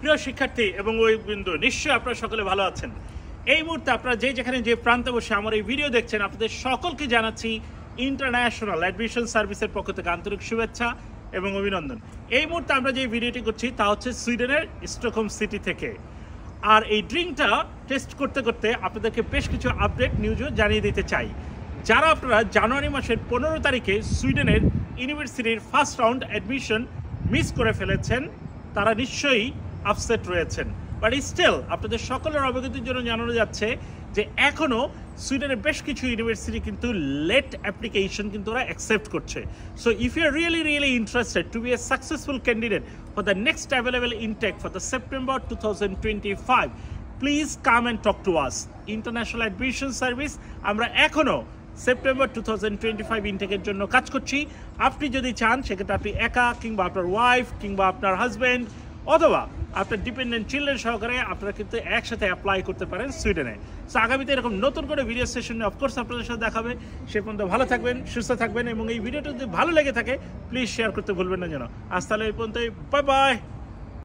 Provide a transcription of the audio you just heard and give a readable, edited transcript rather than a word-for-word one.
প্রিয় শিক্ষার্থী এবং ওই বিন্দু, নিশ্চয়ই আপনারা সকলে ভালো আছেন। এই মুহূর্তে আপনারা যেখানে যে প্রান্তে বসে আমার এই ভিডিও দেখছেন, আপনাদের সকলকে জানাচ্ছি ইন্টারন্যাশনাল অ্যাডমিশন সার্ভিসের পক্ষ থেকে আন্তরিক শুভেচ্ছা এবং অভিনন্দন। এই মুহূর্তে আমরা যে ভিডিওটি করছি তা হচ্ছে সুইডেনের স্টকহোম সিটি থেকে। আর এই ড্রিঙ্কটা টেস্ট করতে করতে আপনাদেরকে বেশ কিছু আপডেট নিউজও জানিয়ে দিতে চাই। যারা আপনারা জানুয়ারি মাসের 15 তারিখে সুইডেনের ইউনিভার্সিটির ফার্স্ট রাউন্ড অ্যাডমিশন মিস করে ফেলেছেন, তারা নিশ্চয়ই আপসেট রয়েছেন। বাট স্টিল আপনাদের সকলের অবগতির জন্য জানানো যাচ্ছে যে এখনও সুইডেনের বেশ কিছু ইউনিভার্সিটি কিন্তু লেট অ্যাপ্লিকেশন কিন্তু ওরা অ্যাকসেপ্ট করছে। So if you are really interested to be a successful candidate for the next available intake for the September 2025, please come and talk to us. International admission service আমরা এখনও September 2025 ইনটেকের জন্য কাজ করছি। আপনি যদি চান সেক্ষেত্রে আপনি একা কিংবা আপনার ওয়াইফ কিংবা আপনার হাজব্যান্ড অথবা আপনার ডিপেন্ডেন্ট চিলড্রেন সহকারে আপনারা কিন্তু একসাথে অ্যাপ্লাই করতে পারেন সুইডেনে। সো আগামীতে এরকম নতুন করে ভিডিও সেশনে অফকোর্স আপনাদের সাথে দেখাবে। সে পর্যন্ত ভালো থাকবেন, সুস্থ থাকবেন এবং এই ভিডিওটা যদি ভালো লেগে থাকে প্লিজ শেয়ার করতে ভুলবেন না যেন। আজ তাহলে এই পর্যন্তই, বাই বাই।